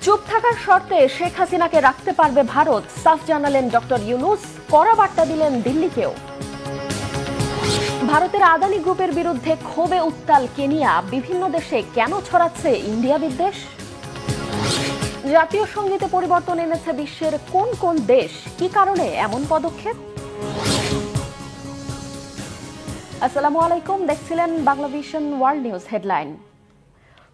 চুপ থাকার শর্তে শেখ হাসিনাকে রাখতে পারবে ভারত, সাফ জানালেন ডক্টর ইউনূস। কড়া বার্তা দিলেন দিল্লিকেও। ভারতের আদানি গ্রুপের বিরুদ্ধে ক্ষোভে উত্তাল কেনিয়া, বিভিন্ন দেশে কেন ছড়াচ্ছে ইন্ডিয়া বিদ্বেষ? জাতীয় সঙ্গীতে পরিবর্তন এনেছে বিশ্বের কোন কোন দেশ, কি কারণে এমন পদক্ষেপ? আসসালামু আলাইকুম, দেখছিলেন বাংলাভিশন ওয়ার্ল্ড নিউজ হেডলাইন।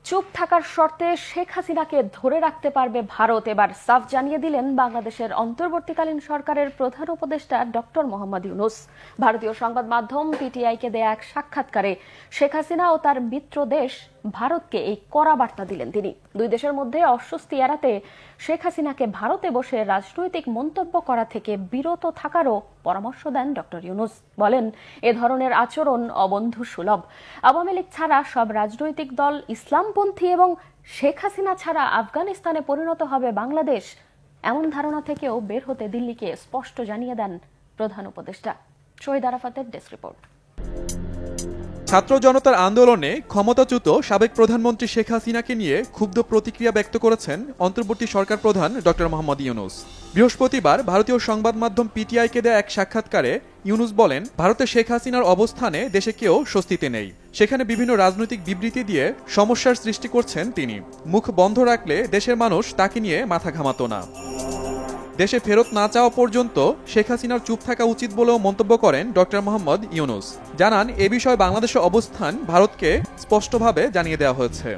চুপ থাকার শর্তে শেখ হাসিনাকে ধরে রাখতে পারবে ভারত, এবার সাফ জানিয়ে দিলেন বাংলাদেশের অন্তর্বর্তীকালীন সরকারের প্রধান উপদেষ্টা ডক্টর মোহাম্মদ ইউনূস। ভারতীয় সংবাদ মাধ্যম পিটিআইকে দেয়া এক সাক্ষাৎকারে শেখ হাসিনা ও তার মিত্র দেশ ভারতকে এই কড়া বার্তা দিলেন তিনি। দুই দেশের মধ্যে অস্বস্তি এড়াতে শেখ হাসিনাকে ভারতে বসে রাজনৈতিক মন্তব্য করা থেকে বিরত থাকারও পরামর্শ দেন ডক্টর ইউনূস। বলেন, এ ধরনের আচরণ অবন্ধু সুলভ। আওয়ামী লীগ ছাড়া সব রাজনৈতিক দল ইসলামপন্থী এবং শেখ হাসিনা ছাড়া আফগানিস্তানে পরিণত হবে বাংলাদেশ, এমন ধারণা থেকেও বের হতে দিল্লিকে স্পষ্ট জানিয়ে দেন প্রধান উপদেষ্টা। শহীদ আরাফাতের ডেস্ক রিপোর্ট। ছাত্র জনতার আন্দোলনে ক্ষমতাচ্যুত সাবেক প্রধানমন্ত্রী শেখ হাসিনাকে নিয়ে ক্ষুব্ধ প্রতিক্রিয়া ব্যক্ত করেছেন অন্তর্বর্তী সরকার প্রধান ডক্টর মোহাম্মদ ইউনূস। বৃহস্পতিবার ভারতীয় সংবাদ মাধ্যম পিটিআইকে দেয়া এক সাক্ষাৎকারে ইউনূস বলেন, ভারতে শেখ হাসিনার অবস্থানে দেশে কেউ স্বস্তিতে নেই। সেখানে বিভিন্ন রাজনৈতিক বিবৃতি দিয়ে সমস্যার সৃষ্টি করছেন তিনি। মুখ বন্ধ রাখলে দেশের মানুষ তাকে নিয়ে মাথা ঘামাতো না। দেশে ফেরত না চাওয়া পর্যন্ত শেখ হাসিনার চুপ থাকা উচিত বলেও মন্তব্য করেন ডক্টর মোহাম্মদ ইউনূস। জানান, এ বিষয়ে বাংলাদেশের অবস্থান ভারতকে স্পষ্টভাবে জানিয়ে দেওয়া হয়েছে।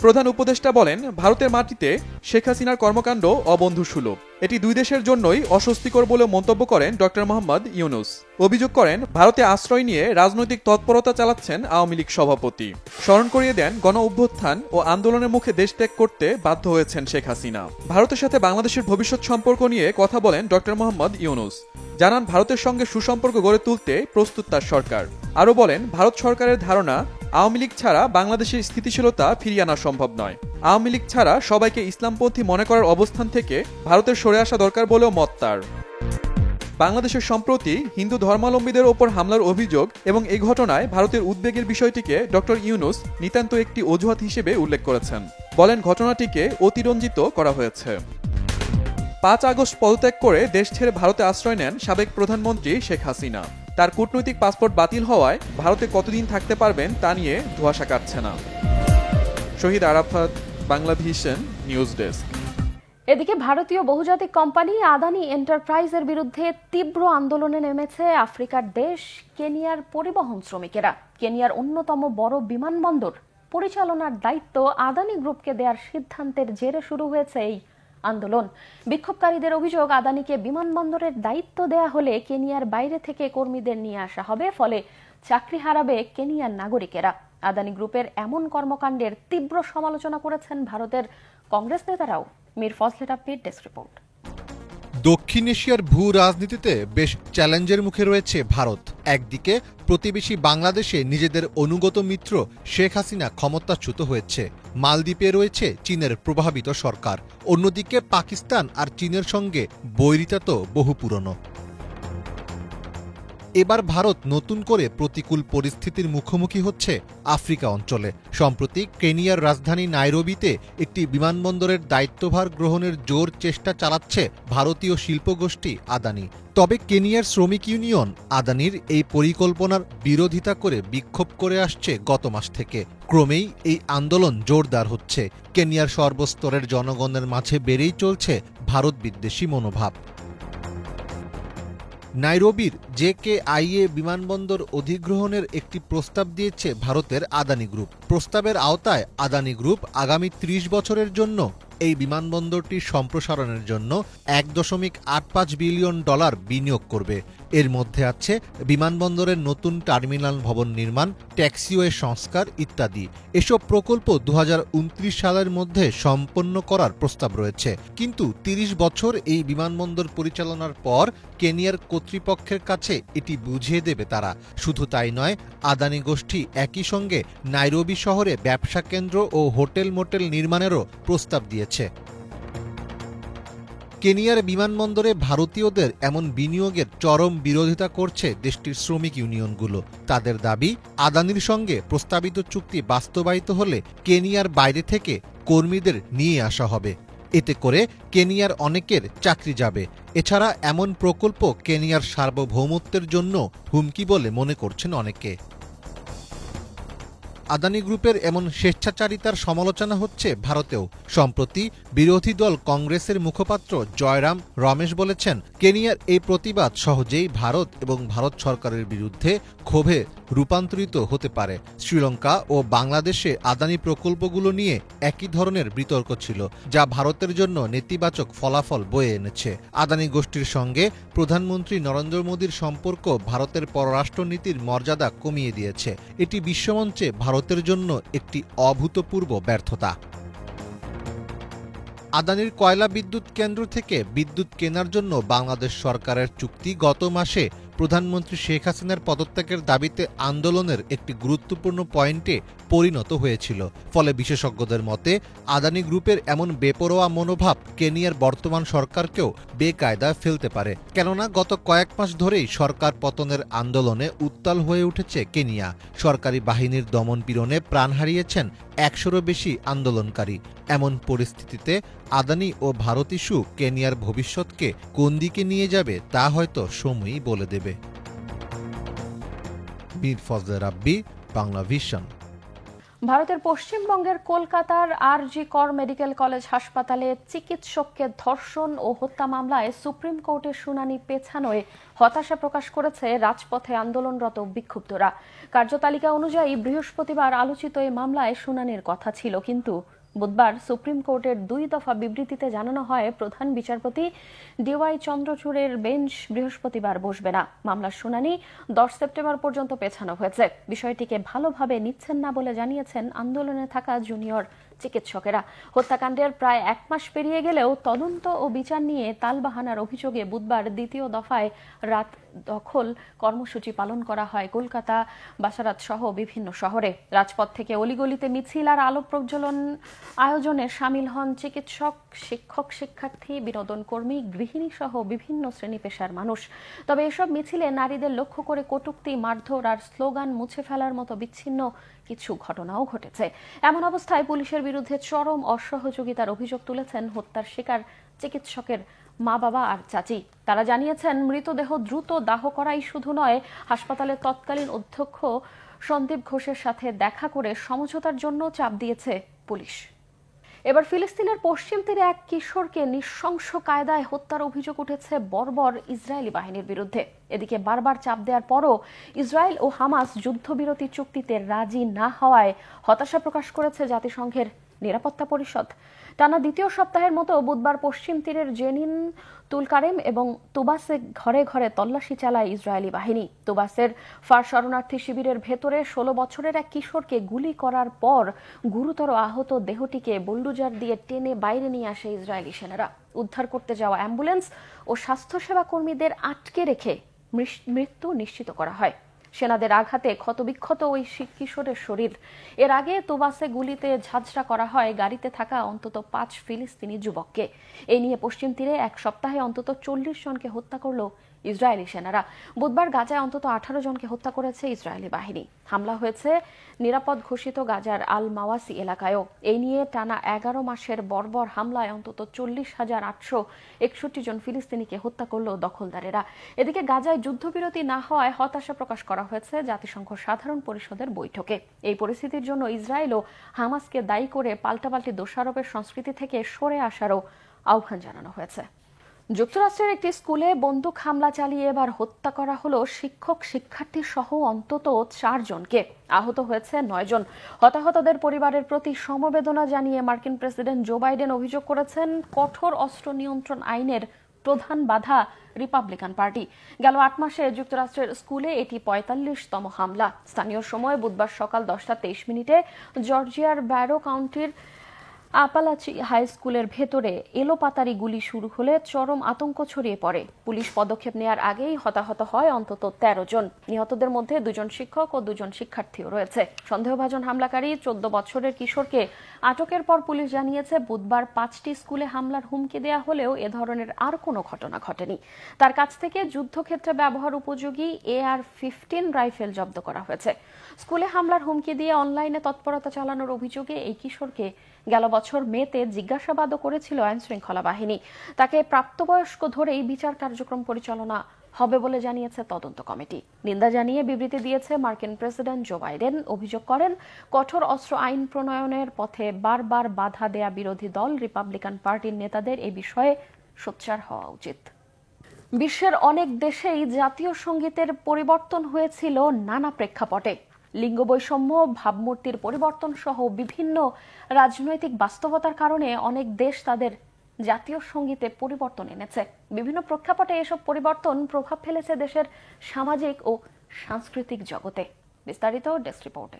প্রধান উপদেষ্টা বলেন, ভারতের মাটিতে শেখ হাসিনার কর্মকাণ্ড অবন্ধু সুলভ। এটি দুই দেশের জন্যই অস্বস্তিকর বলে মন্তব্য করেন ডক্টর মোহাম্মদ ইউনূস। অভিযোগ করেন, ভারতে আশ্রয় নিয়ে রাজনৈতিক তৎপরতা চালাচ্ছেন আওয়ামী লীগ সভাপতি। স্মরণ করিয়ে দেন, গণ অভ্যুত্থান ও আন্দোলনের মুখে দেশ ত্যাগ করতে বাধ্য হয়েছেন শেখ হাসিনা। ভারতের সাথে বাংলাদেশের ভবিষ্যৎ সম্পর্ক নিয়ে কথা বলেন ডক্টর মোহাম্মদ ইউনূস। জানান, ভারতের সঙ্গে সুসম্পর্ক গড়ে তুলতে প্রস্তুত তার সরকার। আরও বলেন, ভারত সরকারের ধারণা আওয়ামী লীগ ছাড়া বাংলাদেশের স্থিতিশীলতা ফিরিয়ে আনা সম্ভব নয়। আওয়ামী লীগ ছাড়া সবাইকে ইসলামপন্থী মনে করার অবস্থান থেকে ভারতের সরে আসা দরকার বলেও মত তার। বাংলাদেশের সম্প্রতি হিন্দু ধর্মাবলম্বীদের ওপর হামলার অভিযোগ এবং এই ঘটনায় ভারতের উদ্বেগের বিষয়টিকে ডক্টর ইউনূস নিতান্ত একটি অজুহাত হিসেবে উল্লেখ করেছেন। বলেন, ঘটনাটিকে অতিরঞ্জিত করা হয়েছে। 5 আগস্ট পদত্যাগ করে দেশ ছেড়ে ভারতে আশ্রয় নেন সাবেক প্রধানমন্ত্রী শেখ হাসিনা। তার কূটনৈতিক পাসপোর্ট বাতিল হওয়ায় ভারতে কতদিন থাকতে পারবেন তা নিয়ে ধোঁয়াশা কাটছে না। শহীদ আরাফাত, বাংলাভিশন নিউজ ডেস্ক। এদিকে ভারতীয় বহুজাতিক কোম্পানি আদানি এন্টারপ্রাইজের বিরুদ্ধে তীব্র আন্দোলনে নেমেছে আফ্রিকার দেশ কেনিয়ার পরিবহন শ্রমিকেরা। কেনিয়ার অন্যতম বড় বিমানবন্দর পরিচালনার দায়িত্ব আদানি গ্রুপকে দেওয়ার সিদ্ধান্তের জেরে শুরু হয়েছে এই আন্দোলন। বিক্ষোভকারীদের অভিযোগ, আদানিকে বিমানবন্দরের দায়িত্ব দেয়া হলে কেনিয়ার বাইরে থেকে কর্মীদের নিয়ে আসা হবে, ফলে চাকরি হারাবে কেনিয়ার নাগরিকেরা। আদানি গ্রুপের এমন কর্মকাণ্ডের তীব্র সমালোচনা করেছেন ভারতের কংগ্রেস নেতারাও। মীর ফজলের আপডেট, ডেস্ক রিপোর্ট। দক্ষিণ এশিয়ার ভূ রাজনীতিতে বেশ চ্যালেঞ্জের মুখে রয়েছে ভারত। একদিকে প্রতিবেশী বাংলাদেশে নিজেদের অনুগত মিত্র শেখ হাসিনা ক্ষমতাচ্যুত হয়েছে, মালদ্বীপে রয়েছে চীনের প্রভাবিত সরকার। অন্যদিকে পাকিস্তান আর চীনের সঙ্গে বৈরিতা তো বহু পুরনো। এবার ভারত নতুন করে প্রতিকূল পরিস্থিতির মুখোমুখি হচ্ছে আফ্রিকা অঞ্চলে। সম্প্রতি কেনিয়ার রাজধানী নাইরোবিতে একটি বিমানবন্দরের দায়িত্বভার গ্রহণের জোর চেষ্টা চালাচ্ছে ভারতীয় শিল্পগোষ্ঠী আদানি। তবে কেনিয়ার শ্রমিক ইউনিয়ন আদানির এই পরিকল্পনার বিরোধিতা করে বিক্ষোভ করে আসছে গত মাস থেকে। ক্রমেই এই আন্দোলন জোরদার হচ্ছে। কেনিয়ার সর্বস্তরের জনগণের মাঝে বেড়েই চলছে ভারত বিদ্বেষী মনোভাব। নাইরোবির JKIA বিমানবন্দর অধিগ্রহণের একটি প্রস্তাব দিয়েছে ভারতের আদানি গ্রুপ। প্রস্তাবের আওতায় আদানি গ্রুপ আগামী 30 বছরের জন্য এই বিমানবন্দরটির সম্প্রসারণের জন্য $1.85 বিলিয়ন বিনিয়োগ করবে। এর মধ্যে আছে বিমানবন্দরের নতুন টার্মিনাল ভবন নির্মাণ, ট্যাক্সিওয়ে সংস্কার ইত্যাদি। এসব প্রকল্প 2029 সালের মধ্যে সম্পন্ন করার প্রস্তাব রয়েছে। কিন্তু 30 বছর এই বিমানবন্দর পরিচালনার পর কেনিয়ার কর্তৃপক্ষের কাছে এটি বুঝিয়ে দেবে তারা। শুধু তাই নয়, আদানি গোষ্ঠী একই সঙ্গে নাইরোবি শহরে ব্যবসা কেন্দ্র ও হোটেল মোটেল নির্মাণেরও প্রস্তাব দিয়েছে। কেনিয়ার বিমানবন্দরে ভারতীয়দের এমন বিনিয়োগের চরম বিরোধিতা করছে দেশটির শ্রমিক ইউনিয়নগুলো। তাদের দাবি, আদানির সঙ্গে প্রস্তাবিত চুক্তি বাস্তবায়িত হলে কেনিয়ার বাইরে থেকে কর্মীদের নিয়ে আসা হবে। এতে করে কেনিয়ার অনেকের চাকরি যাবে। এছাড়া এমন প্রকল্প কেনিয়ার সার্বভৌমত্বের জন্য হুমকি বলে মনে করছেন অনেকে। আদানি গ্রুপের এমন স্বেচ্ছাচারিতার সমালোচনা হচ্ছে ভারতেও। সম্প্রতি বিরোধী দল কংগ্রেসের মুখপাত্র জয়রাম রমেশ বলেছেন, কেনিয়ার এই প্রতিবাদ সহজেই ভারত এবং ভারত সরকারের বিরুদ্ধে ক্ষোভে রূপান্তরিত হতে পারে। শ্রীলঙ্কা ও বাংলাদেশে আদানি প্রকল্পগুলো নিয়ে একই ধরনের বিতর্ক ছিল, যা ভারতের জন্য নেতিবাচক ফলাফল বয়ে এনেছে। আদানি গোষ্ঠীর সঙ্গে প্রধানমন্ত্রী নরেন্দ্র মোদীর সম্পর্ক ভারতের পররাষ্ট্রনীতির মর্যাদা কমিয়ে দিয়েছে। এটি বিশ্বমঞ্চে ভারতের জন্য একটি অভূতপূর্ব ব্যর্থতা। আদানির কয়লা বিদ্যুৎ কেন্দ্র থেকে বিদ্যুৎ কেনার জন্য বাংলাদেশ সরকারের চুক্তি গত মাসে প্রধানমন্ত্রী শেখ হাসিনার পদত্যাগের দাবিতে আন্দোলনের একটি গুরুত্বপূর্ণ পয়েন্টে পরিণত হয়েছিল। ফলে বিশেষজ্ঞদের মতে আদানি গ্রুপের এমন বেপরোয়া মনোভাব কেনিয়ার বর্তমান সরকারকেও বেকায়দায় ফেলতে পারে। কেননা গত কয়েক মাস ধরেই সরকার পতনের আন্দোলনে উত্তাল হয়ে উঠেছে কেনিয়া। সরকারি বাহিনীর দমনপীড়নে প্রাণ হারিয়েছেন ১০০রও বেশি আন্দোলনকারী। এমন পরিস্থিতিতে আদানি ও ভারত ইস্যু কেনিয়ার ভবিষ্যৎকে কোন দিকে নিয়ে যাবে তা হয়তো সময়ই বলে দেবে। মীর ফজলে রাব্বি, বাংলা ভিশন। ভারতের পশ্চিমবঙ্গের কলকাতার আর.জি. কর মেডিকেল কলেজ হাসপাতালে চিকিৎসককে ধর্ষণ ও হত্যা মামলায় সুপ্রিম কোর্টের শুনানি পেছানোয় হতাশা প্রকাশ করেছে রাজপথে আন্দোলনরত বিক্ষুব্ধরা। কার্যতালিকা অনুযায়ী বৃহস্পতিবার আলোচিত এই মামলায় শুনানির কথা ছিল, কিন্তু বুধবার সুপ্রিম কোর্টের ২ দফা বিবৃতিতে জানানো হয় প্রধান বিচারপতি ডিওয়াই চন্দ্রচূড়ের বেঞ্চ বৃহস্পতিবার বসবে না। মামলার শুনানি ১০ সেপ্টেম্বর পর্যন্ত পেছানো হয়েছে। বিষয়টিকে ভালোভাবে নিচ্ছেন না বলে জানিয়েছেন আন্দোলনে থাকা জুনিয়র চিকিৎসকেরা। হত্যাকাণ্ডের প্রায় ১ মাস পেরিয়ে গেলেও তদন্ত ও বিচার নিয়ে তালবাহানার অভিযোগে বুধবার দ্বিতীয় দফায় রাত দখল কর্মসূচি পালন করা হয় কলকাতা, বাসারাত সহ বিভিন্ন শহরে। রাজপথ থেকে অলিগলিতে মিছিল আর আলোক প্রজ্বলন আয়োজনে সামিল হন চিকিৎসক, শিক্ষক, শিক্ষার্থী, বিনোদন কর্মী, গৃহিণী সহ বিভিন্ন শ্রেণী পেশার মানুষ। তবে এসব মিছিলে নারীদের লক্ষ্য করে কটূক্তি, মারধর আর স্লোগান মুছে ফেলার মতো বিচ্ছিন্ন কিছু ঘটনাও ঘটেছে। এমন অবস্থায় পুলিশের বিরুদ্ধে চরম অসহযোগিতার অভিযোগ তুলেছেন হত্যার শিকার চিকিৎসকের মা বাবা আর চাচি। তারা জানিয়েছেন, মৃতদেহ দ্রুত দাহ করাই শুধু নয়, হাসপাতালের তৎকালীন অধ্যক্ষ সন্দীপ ঘোষের সাথে দেখা করে সমঝোতার জন্য চাপ দিয়েছে পুলিশ। এবার ফিলিস্তিনের পশ্চিম তীরে এক কিশোরকে নৃশংস কায়দায় হত্যার অভিযোগ উঠেছে বর্বর ইসরায়েলি বাহিনীর বিরুদ্ধে। এদিকে বারবার চাপ দেওয়ার পরও ইসরায়েল ও হামাস যুদ্ধবিরতি চুক্তিতে রাজি না হওয়ায় হতাশা প্রকাশ করেছে জাতিসংঘের নিরাপত্তা পরিষদ। টানা দ্বিতীয় সপ্তাহের মতো বুধবার পশ্চিম তীরের জেনিন, তুলকারেম এবং তুবাসে ঘরে ঘরে তল্লাশি চালায় ইসরায়েলি বাহিনী। তুবাসের ফার শরণার্থী শিবিরের ভেতরে ১৬ বছরের এক কিশোরকে গুলি করার পর গুরুতর আহত দেহটিকে বুলডোজার দিয়ে টেনে বাইরে নিয়ে আসে ইসরায়েলি সেনারা। উদ্ধার করতে যাওয়া অ্যাম্বুলেন্স ও স্বাস্থ্যসেবা কর্মীদের আটকে রেখে মৃত্যু নিশ্চিত করা হয়। সেনাদের আঘাতে ক্ষতবিক্ষত ওই কিশোরের শরীর। এর আগে তুবাসে গুলিতে ঝাঁঝরা করা হয় গাড়িতে থাকা অন্তত ৫ ফিলিস্তিনি যুবককে। এই নিয়ে পশ্চিম তীরে এক সপ্তাহে অন্তত ৪০ জনকে হত্যা করল ইসরায়েলি সেনারা। বুধবার গাজায় অন্তত ১৮ জনকে হত্যা করেছে ইসরায়েলি বাহিনী। হামলা হয়েছে নিরাপদ ঘোষিত গাজার আল মাওয়াসি এলাকায়ও। এই নিয়ে টানা ১১ মাসের বর্বর হামলায় অন্তত ৪০,৮৬১ জন ফিলিস্তিনিকে হত্যা করল দখলদারেরা। এদিকে গাজায় যুদ্ধবিরতি না হওয়ায় হতাশা প্রকাশ করা হয়েছে জাতিসংঘ সাধারণ পরিষদের বৈঠকে। এই পরিস্থিতির জন্য ইসরায়েল ও হামাসকে দায়ী করে পাল্টাপাল্টি দোষারোপের সংস্কৃতি থেকে সরে আসারও আহ্বান জানানো হয়েছে। যুক্তরাষ্ট্রের একটি স্কুলে বন্দুক হামলা চালিয়ে এবার হত্যা করা হলো শিক্ষক, শিক্ষার্থী সহ অন্তত ৪ জনকে। আহত হয়েছে ৯ জন। হতাহতদের পরিবারের প্রতি সমবেদনা জানিয়ে মার্কিন প্রেসিডেন্ট জো বাইডেন অভিযোগ করেছেন, কঠোর অস্ত্র নিয়ন্ত্রণ আইনের প্রধান বাধা রিপাবলিকান পার্টি। গেল ৮ মাসে যুক্তরাষ্ট্রের স্কুলে এটি ৪৫তম হামলা। স্থানীয় সময় বুধবার সকাল ১০টা ২৩ জর্জিয়ার ব্যারো কাউন্টির আপালাচি হাই স্কুলের ভেতরে এলোপাতারি গুলি শুরু হলে চরম আতঙ্ক ছড়িয়ে পড়ে। পুলিশ পদক্ষেপ নেওয়ার আগেই হতাহত হয় অন্তত ১৩ জন। নিহতদের মধ্যে ২ জন শিক্ষক ও 2 জন শিক্ষার্থীও রয়েছে। সন্দেহভাজন হামলাকারী ১৪ বছরের কিশোরকে আটকের পর পুলিশ জানিয়েছে, বুধবার 5টি স্কুলে হামলার হুমকি দেয়া হলেও এ ধরনের আর কোনো ঘটনা ঘটেনি। তার কাছ থেকে যুদ্ধক্ষেত্রে ব্যবহার উপযোগী AR-15 রাইফেল জব্দ করা হয়েছে। স্কুলে হামলার হুমকি দিয়ে অনলাইনে তৎপরতা চালানোর অভিযোগে এই কিশোরকে গেল বছর মেতে জিজ্ঞাসাবাদও করেছিল আইনশৃঙ্খলা বাহিনী। তাকে প্রাপ্তবয়স্ক ধরেই বিচার কার্যক্রম পরিচালনা হবে বলে জানিয়েছে তদন্ত কমিটি। নিন্দা জানিয়ে বিবৃতি দিয়েছে মার্কিন প্রেসিডেন্ট জো বাইডেন। অভিযোগ করেন, কঠোর অস্ত্র আইন প্রণয়নের পথে বারবার বাধা দেয়া বিরোধী দল রিপাবলিকান পার্টির নেতাদের এই বিষয়ে সোচ্চার হওয়া উচিত। বিশ্বের অনেক দেশেই জাতীয় সঙ্গীতের পরিবর্তন হয়েছিল নানা প্রেক্ষাপটে। লিঙ্গ বৈষম্য, ভাবমূর্তির পরিবর্তন সহ বিভিন্ন রাজনৈতিক বাস্তবতার কারণে অনেক দেশ তাদের জাতীয় সঙ্গীতে পরিবর্তন এনেছে। বিভিন্ন প্রেক্ষাপটে এসব পরিবর্তন প্রভাব ফেলেছে দেশের সামাজিক ও সাংস্কৃতিক জগতে। বিস্তারিত ডেস্ক রিপোর্টে।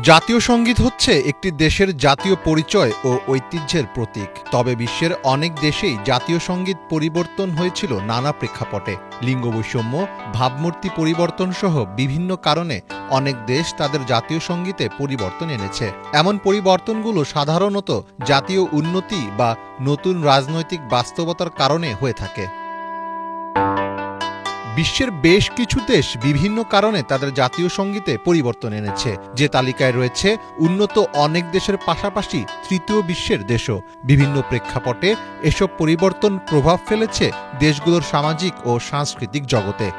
জাতীয় সঙ্গীত হচ্ছে একটি দেশের জাতীয় পরিচয় ও ঐতিহ্যের প্রতীক। তবে বিশ্বের অনেক দেশেই জাতীয় সঙ্গীত পরিবর্তন হয়েছিল নানা প্রেক্ষাপটে। লিঙ্গ বৈষম্য, ভাবমূর্তি পরিবর্তন সহ বিভিন্ন কারণে অনেক দেশ তাদের জাতীয় সঙ্গীতে পরিবর্তন এনেছে। এমন পরিবর্তনগুলো সাধারণত জাতীয় উন্নতি বা নতুন রাজনৈতিক বাস্তবতার কারণে হয়ে থাকে। বিশ্বের বেশ কিছু দেশ বিভিন্ন কারণে তাদের জাতীয় সঙ্গীতে পরিবর্তন এনেছে। যে তালিকায় রয়েছে উন্নত অনেক দেশের পাশাপাশি তৃতীয় বিশ্বের দেশও। বিভিন্ন প্রেক্ষাপটে এসব পরিবর্তন প্রভাব ফেলেছে দেশগুলোর সামাজিক ও সাংস্কৃতিক জগতে।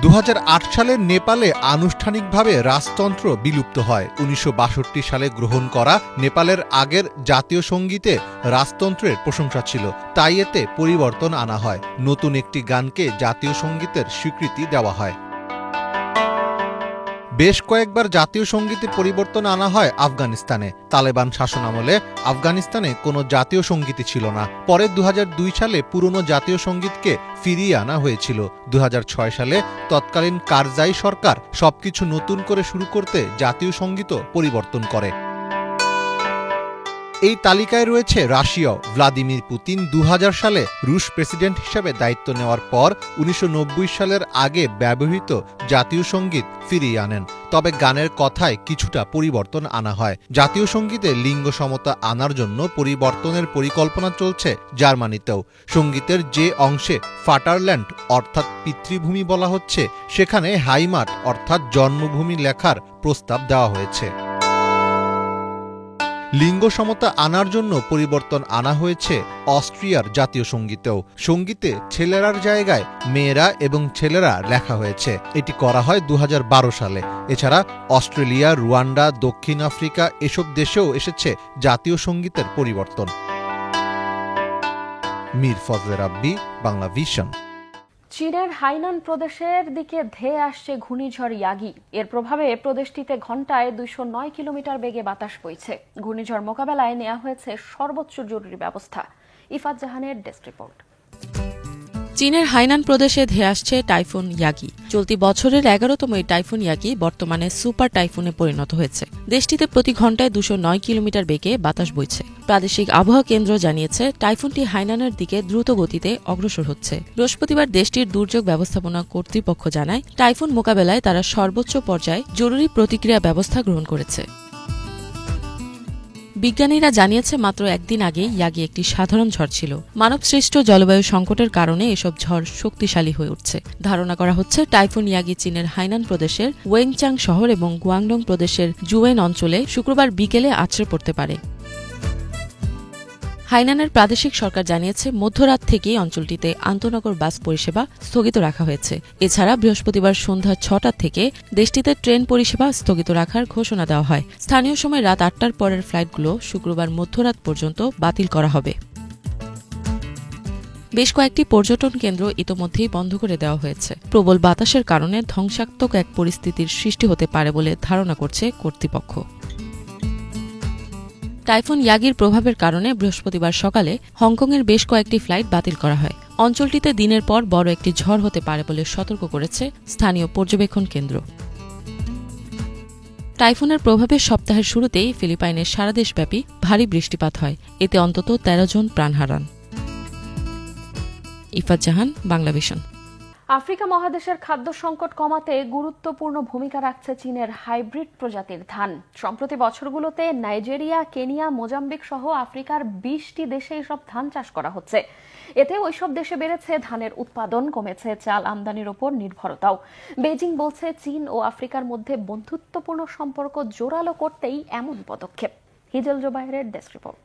2008 সালে নেপালে আনুষ্ঠানিকভাবে রাজতন্ত্র বিলুপ্ত হয়। 1962 সালে গ্রহণ করা নেপালের আগের জাতীয় সঙ্গীতে রাজতন্ত্রের প্রশংসা ছিল, তাই এতে পরিবর্তন আনা হয়। নতুন একটি গানকে জাতীয় সঙ্গীতের স্বীকৃতি দেওয়া হয়। বেশ কয়েকবার জাতীয় সঙ্গীতে পরিবর্তন আনা হয় আফগানিস্তানে। তালেবান শাসনামলে আফগানিস্তানে কোনো জাতীয় সঙ্গীত ছিল না। পরে 2002 সালে পুরনো জাতীয় সঙ্গীতকে ফিরিয়ে আনা হয়েছিল। 2006 সালে তৎকালীন কারজাই সরকার সবকিছু নতুন করে শুরু করতে জাতীয় সঙ্গীতও পরিবর্তন করে। এই তালিকায় রয়েছে রাশিয়াও। ভ্লাদিমির পুতিন 2000 সালে রুশ প্রেসিডেন্ট হিসেবে দায়িত্ব নেওয়ার পর 1990 সালের আগে ব্যবহৃত জাতীয় সঙ্গীত ফিরিয়ে আনেন। তবে গানের কথায় কিছুটা পরিবর্তন আনা হয়। জাতীয় সঙ্গীতে লিঙ্গ সমতা আনার জন্য পরিবর্তনের পরিকল্পনা চলছে জার্মানিতেও। সঙ্গীতের যে অংশে ফাটারল্যান্ড অর্থাৎ পিতৃভূমি বলা হচ্ছে, সেখানে হাইমাট অর্থাৎ জন্মভূমি লেখার প্রস্তাব দেওয়া হয়েছে। লিঙ্গ সমতা আনার জন্য পরিবর্তন আনা হয়েছে অস্ট্রিয়ার জাতীয় সঙ্গীতেও। সঙ্গীতে ছেলেরার জায়গায় মেয়েরা এবং ছেলেরা লেখা হয়েছে। এটি করা হয় 2012 সালে। এছাড়া অস্ট্রেলিয়া, রুয়ান্ডা, দক্ষিণ আফ্রিকা এসব দেশেও এসেছে জাতীয় সঙ্গীতের পরিবর্তন। মীর ফজলে রাব্বি, বাংলা ভিশন। চীনের হাইনান প্রদেশের দিকে ধেয়ে আসছে ঘূর্ণিঝড় ইয়াগি। এর প্রভাবে প্রদেশটিতে ঘণ্টায় 209 কিলোমিটার বেগে বাতাস বইছে। ঘূর্ণিঝড় মোকাবেলায় নেওয়া হয়েছে সর্বোচ্চ জরুরি ব্যবস্থা। ইফাত জাহানের ডেস্ক রিপোর্ট। চীনের হাইনান প্রদেশে ধেয়ে আসছে টাইফুন ইয়াগি। চলতি বছরের 11তম এই টাইফুন ইয়াগি বর্তমানে সুপার টাইফুনে পরিণত হয়েছে। দেশটিতে প্রতি ঘণ্টায় 209 কিলোমিটার বেগে বাতাস বইছে। প্রাদেশিক আবহাওয়া কেন্দ্র জানিয়েছে টাইফুনটি হাইনানের দিকে দ্রুত গতিতে অগ্রসর হচ্ছে। বৃহস্পতিবার দেশটির দুর্যোগ ব্যবস্থাপনা কর্তৃপক্ষ জানায়, টাইফুন মোকাবেলায় তারা সর্বোচ্চ পর্যায়ে জরুরি প্রতিক্রিয়া ব্যবস্থা গ্রহণ করেছে। বিজ্ঞানীরা জানিয়েছে, মাত্র একদিন আগেই ইয়াগি একটি সাধারণ ঝড় ছিল। মানবসৃষ্ট জলবায়ু সংকটের কারণে এসব ঝড় শক্তিশালী হয়ে উঠছে। ধারণা করা হচ্ছে টাইফুন ইয়াগি চীনের হাইনান প্রদেশের ওয়েংচাং শহর এবং গুয়াংডং প্রদেশের জুয়েন অঞ্চলে শুক্রবার বিকেলে আছড়ে পড়তে পারে। হাইনানের প্রাদেশিক সরকার জানিয়েছে, মধ্যরাত থেকেই অঞ্চলটিতে আন্তনগর বাস পরিষেবা স্থগিত রাখা হয়েছে। এছাড়া বৃহস্পতিবার সন্ধ্যা 6টা থেকে দেশটিতে ট্রেন পরিষেবা স্থগিত রাখার ঘোষণা দেওয়া হয়। স্থানীয় সময় রাত 8টার পরের ফ্লাইটগুলো শুক্রবার মধ্যরাত পর্যন্ত বাতিল করা হবে। বেশ কয়েকটি পর্যটন কেন্দ্র ইতোমধ্যেই বন্ধ করে দেওয়া হয়েছে। প্রবল বাতাসের কারণে ধ্বংসাত্মক এক পরিস্থিতির সৃষ্টি হতে পারে বলে ধারণা করছে কর্তৃপক্ষ। টাইফুন ইয়াগির প্রভাবের কারণে বৃহস্পতিবার সকালে হংকংয়ের বেশ কয়েকটি ফ্লাইট বাতিল করা হয়। অঞ্চলটিতে দিনের পর বড় একটি ঝড় হতে পারে বলে সতর্ক করেছে স্থানীয় পর্যবেক্ষণ কেন্দ্র। টাইফুনের প্রভাবে সপ্তাহের শুরুতেই ফিলিপাইনের সারা দেশব্যাপী ভারী বৃষ্টিপাত হয়। এতে অন্তত 13 জন প্রাণ হারান। ইফাত জাহান, বাংলা ভিশন। আফ্রিকা মহাদেশের খাদ্য সংকট কমাতে গুরুত্বপূর্ণ ভূমিকা রাখছে চীনের হাইব্রিড প্রজাতির ধান। সম্প্রতি বছরগুলোতে নাইজেরিয়া, কেনিয়া, মোজাম্বিক সহ আফ্রিকার 20টি দেশে এসব ধান চাষ করা হচ্ছে। এতে ওইসব দেশে বেড়েছে ধানের উৎপাদন, কমেছে চাল আমদানির উপর নির্ভরতাও। বেইজিং বলছে চীন ও আফ্রিকার মধ্যে বন্ধুত্বপূর্ণ সম্পর্ক জোরালো করতেই এমন পদক্ষেপ। হিজল জোবায়েরের ডেস্ক রিপোর্ট।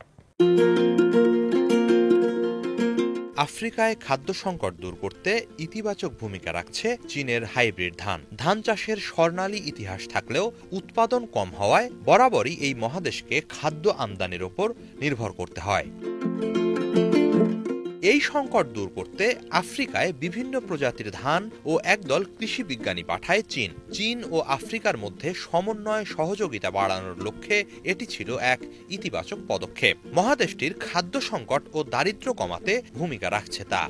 আফ্রিকায় খাদ্য সংকট দূর করতে ইতিবাচক ভূমিকা রাখছে চীনের হাইব্রিড ধান। ধান চাষের স্বর্ণালী ইতিহাস থাকলেও উৎপাদন কম হওয়ায় বরাবরই এই মহাদেশকে খাদ্য আমদানির ওপর নির্ভর করতে হয়। এই সংকট দূর করতে আফ্রিকায় বিভিন্ন প্রজাতির ধান ও একদল কৃষি বিজ্ঞানী পাঠায় চীন। চীন ও আফ্রিকার মধ্যে সমন্বয় সহযোগিতা বাড়ানোর লক্ষ্যে এটি ছিল এক ইতিবাচক পদক্ষেপ। মহাদেশটির খাদ্য সংকট ও দারিদ্র্য কমাতে ভূমিকা রাখছে তা।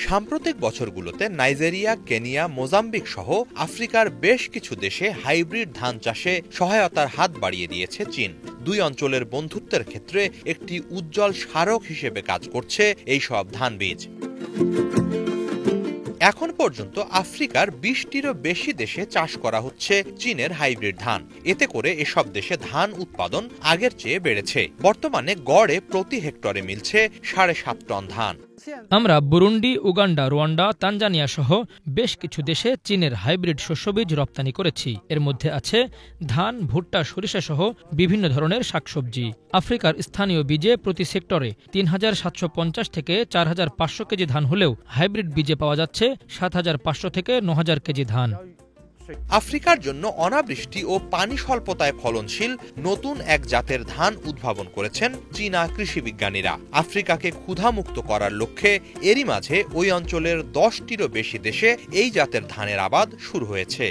সাম্প্রতিক বছরগুলোতে নাইজেরিয়া, কেনিয়া, মোজাম্বিক সহ আফ্রিকার বেশ কিছু দেশে হাইব্রিড ধান চাষে সহায়তার হাত বাড়িয়ে দিয়েছে চীন। দুই অঞ্চলের বন্ধুত্বের ক্ষেত্রে একটি উজ্জ্বল স্মারক হিসেবে কাজ করছে এই সব ধান বীজ। এখন পর্যন্ত আফ্রিকার 20টিরও বেশি দেশে চাষ করা হচ্ছে চীনের হাইব্রিড ধান। এতে করে এসব দেশে ধান উৎপাদন আগের চেয়ে বেড়েছে। বর্তমানে গড়ে প্রতি হেক্টরে মিলছে 7.5 টন ধান। আমরা বুরুন্ডি, উগান্ডা, রুয়ান্ডা, তানজানিয়া সহ বেশ কিছু দেশে চীনের হাইব্রিড শস্যবীজ রপ্তানি করেছি। এর মধ্যে আছে ধান, ভুট্টা, সরিষা সহ বিভিন্ন ধরনের শাকসবজি। আফ্রিকার স্থানীয় বীজে প্রতি সেক্টরে 3,750 থেকে 4,500 কেজি ধান হলেও হাইব্রিড বীজে পাওয়া যাচ্ছে 7,500 থেকে 9,000 কেজি ধান। আফ্রিকার জন্য অনাবৃষ্টি ও পানি স্বল্পতায় ফলনশীল নতুন এক জাতের ধান উদ্ভাবন করেছেন চীনা কৃষি বিজ্ঞানীরা। আফ্রিকাকে ক্ষুধামুক্ত করার লক্ষ্যে এরই মাঝে ওই অঞ্চলের 10টিরও বেশি দেশে এই জাতের ধানের আবাদ শুরু হয়েছে।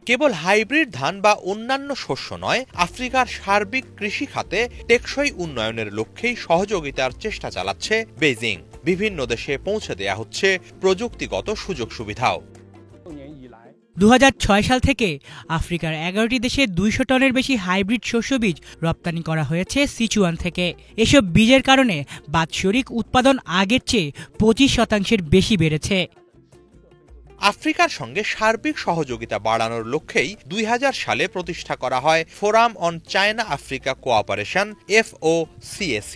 কেবল হাইব্রিড ধান বা অন্যান্য শস্য নয়, আফ্রিকার সার্বিক কৃষি খাতে টেকসই উন্নয়নের লক্ষ্যেই সহযোগিতার চেষ্টা চালাচ্ছে বেইজিং। বিভিন্ন দেশে পৌঁছে দেয়া হচ্ছে প্রযুক্তিগত সুযোগ সুবিধাও। 2006 সাল থেকে আফ্রিকার 11টি দেশে 200 টনের বেশি হাইব্রিড শস্যবীজ রপ্তানি করা হয়েছে সিচুয়ান থেকে। এসব বীজের কারণে বাৎসরিক উৎপাদন আগের চেয়ে 25% বেশি বেড়েছে। আফ্রিকার সঙ্গে সার্বিক সহযোগিতা বাড়ানোর লক্ষ্যেই 2000 সালে প্রতিষ্ঠা করা হয় forum on China Africa cooperation FOCAC।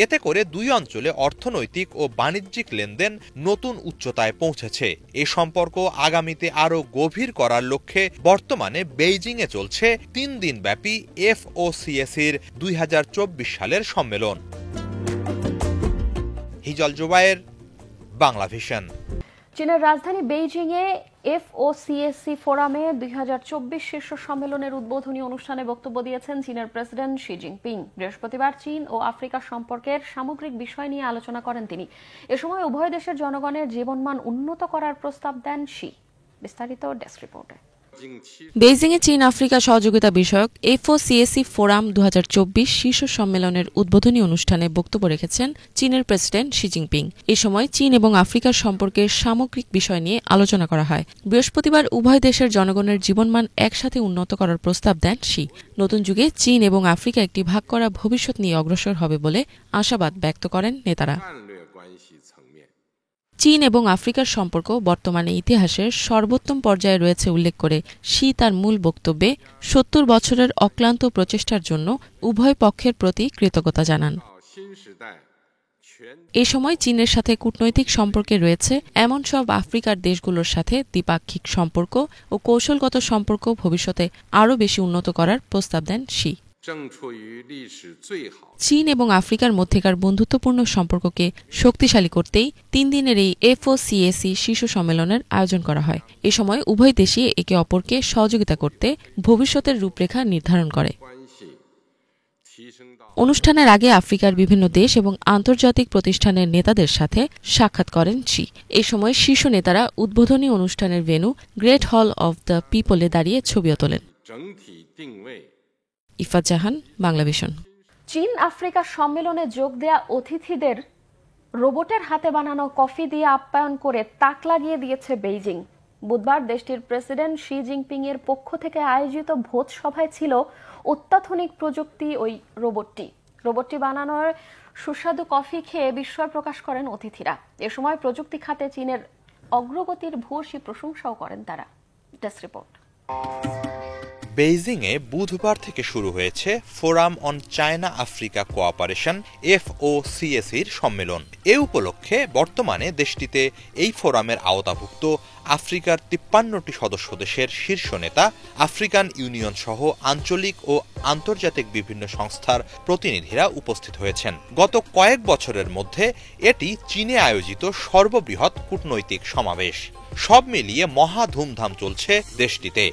এতে করে দুই অঞ্চলে অর্থনৈতিক ও বাণিজ্যিক লেনদেন নতুন উচ্চতায় পৌঁছেছে। এ সম্পর্ক আগামীতে আরও গভীর করার লক্ষ্যে বর্তমানে বেইজিংয়ে চলছে 3 দিন ব্যাপী FOCACর 2024 সালের সম্মেলন। হিজল জোবায়ের, বাংলা ভিশন। চীনের রাজধানী বেইজিংয়ে FOCAC ফোরামে 2024 শীর্ষ সম্মেলনের উদ্বোধনী অনুষ্ঠানে বক্তব্য দিয়েছেন চীনের প্রেসিডেন্ট শি জিনপিং। বৃহস্পতিবার চীন ও আফ্রিকা সম্পর্কের সামগ্রিক বিষয় নিয়ে আলোচনা করেন তিনি। এ সময় উভয় দেশের জনগণের জীবনমান উন্নত করার প্রস্তাব দেন শি। বিস্তারিত ডেস্ক রিপোর্টে। বেইজিংয়ে চীন আফ্রিকা সহযোগিতা বিষয়ক FOCAC ফোরাম 2024 শীর্ষ সম্মেলনের উদ্বোধনী অনুষ্ঠানে বক্তব্য রেখেছেন চীনের প্রেসিডেন্ট শি জিনপিং। এ সময় চীন এবং আফ্রিকার সম্পর্কের সামগ্রিক বিষয় নিয়ে আলোচনা করা হয়। বৃহস্পতিবার উভয় দেশের জনগণের জীবনমান একসাথে উন্নত করার প্রস্তাব দেন শি। নতুন যুগে চীন এবং আফ্রিকা একটি ভাগ করা ভবিষ্যৎ নিয়ে অগ্রসর হবে বলে আশাবাদ ব্যক্ত করেন নেতারা। চীন এবং আফ্রিকার সম্পর্ক বর্তমানে ইতিহাসের সর্বোত্তম পর্যায়ে রয়েছে উল্লেখ করে শি তার মূল বক্তব্যে 70 বছরের অক্লান্ত প্রচেষ্টার জন্য উভয় পক্ষের প্রতি কৃতজ্ঞতা জানান। এ সময় চীনের সাথে কূটনৈতিক সম্পর্কে রয়েছে এমন সব আফ্রিকার দেশগুলোর সাথে দ্বিপাক্ষিক সম্পর্ক ও কৌশলগত সম্পর্ক ভবিষ্যতে আরও বেশি উন্নত করার প্রস্তাব দেন শি। চীন এবং আফ্রিকার মধ্যেকার বন্ধুত্বপূর্ণ সম্পর্ককে শক্তিশালী করতেই 3 দিনের এই FOCAC শীর্ষ সম্মেলনের আয়োজন করা হয়। এ সময় উভয় দেশই একে অপরকে সহযোগিতা করতে ভবিষ্যতের রূপরেখা নির্ধারণ করে। অনুষ্ঠানের আগে আফ্রিকার বিভিন্ন দেশ এবং আন্তর্জাতিক প্রতিষ্ঠানের নেতাদের সাথে সাক্ষাৎ করেন শি। এ সময় শীর্ষ নেতারা উদ্বোধনী অনুষ্ঠানের ভেন্যু গ্রেট হল অব দ্য পিপলে দাঁড়িয়ে ছবিও তোলেন। ইফাত জাহান, বাংলা ভিশন। চীন আফ্রিকা সম্মেলনে যোগ দেয়া অতিথিদের রোবটের হাতে বানানো কফি দিয়ে আপ্যায়ন করে তাক লাগিয়ে দিয়েছে বেইজিং। বুধবার দেশটির প্রেসিডেন্ট শি জিনপিং এর পক্ষ থেকে আয়োজিত ভোজ সভায় ছিল অত্যাধুনিক প্রযুক্তি ওই রোবটটি। রোবটটি বানানোর সুস্বাদু কফি খেয়ে বিস্ময় প্রকাশ করেন অতিথিরা। এ সময় প্রযুক্তি খাতে চীনের অগ্রগতির ভূয়সী প্রশংসাও করেন তারা। Desk report. বেইজিংয়ে বুধবার থেকে শুরু হয়েছে forum on China Africa cooperation FOCACর সম্মেলন। এ উপলক্ষে বর্তমানে দেশটিতে এই ফোরামের আওতাভুক্ত আফ্রিকার 53টি সদস্য দেশের শীর্ষ নেতা, আফ্রিকান ইউনিয়ন সহ আঞ্চলিক ও আন্তর্জাতিক বিভিন্ন সংস্থার প্রতিনিধিরা উপস্থিত হয়েছেন। গত কয়েক বছরের মধ্যে এটি চীনে আয়োজিত সর্ববৃহৎ কূটনৈতিক সমাবেশ। সব মিলিয়ে মহা ধুমধাম চলছে দেশটিতে।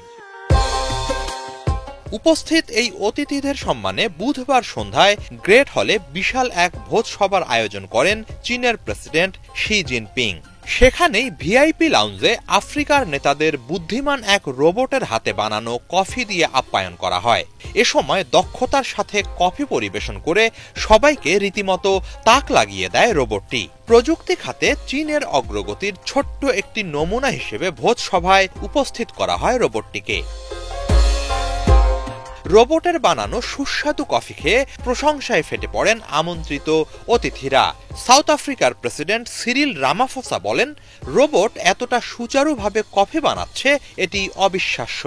উপস্থিত এই অতিথিদের সম্মানে বুধবার সন্ধ্যায় গ্রেট হলে বিশাল এক ভোজসভার আয়োজন করেন চীনের প্রেসিডেন্ট শি জিনপিং। সেখানেই ভিআইপি লাউঞ্জে আফ্রিকার নেতাদের বুদ্ধিমান এক রোবটের হাতে বানানো কফি দিয়ে আপ্যায়ন করা হয়। এ সময় দক্ষতার সাথে কফি পরিবেশন করে সবাইকে রীতিমতো তাক লাগিয়ে দেয় রোবটটি। প্রযুক্তি খাতে চীনের অগ্রগতির ছোট্ট একটি নমুনা হিসেবে ভোজসভায় উপস্থিত করা হয় রোবটটিকে। রোবটের বানানো সুস্বাদু কফি খেয়ে প্রশংসায় ফেটে পড়েন আমন্ত্রিত অতিথিরা। সাউথ আফ্রিকার প্রেসিডেন্ট সিরিল রামাফোসা বলেন, রোবট এতটা সুচারুভাবে কফি বানাচ্ছে, এটি অবিশ্বাস্য।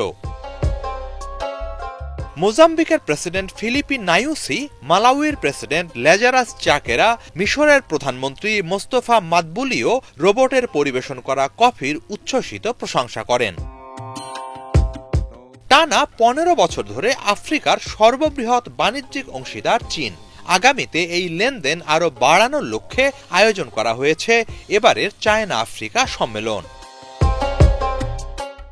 মোজাম্বিকের প্রেসিডেন্ট ফিলিপি নাইউসি, মালাউইর প্রেসিডেন্ট লেজারাস চাকেরা, মিশরের প্রধানমন্ত্রী মোস্তফা মাদবুলিও রোবটের পরিবেশন করা কফির উচ্ছ্বসিত প্রশংসা করেন। টানা 15 বছর ধরে আফ্রিকার সর্ববৃহৎ বাণিজ্যিক অংশীদার চীন। আগামীতে এই লেনদেন আরও বাড়ানোর লক্ষ্যে আয়োজন করা হয়েছে এবারের চায়না আফ্রিকা সম্মেলন।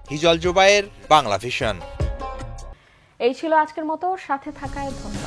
হিজল জুবায়ের, বাংলা ভিশন। এই ছিল আজকের মতো, সাথে থাকায় ধন্যবাদ।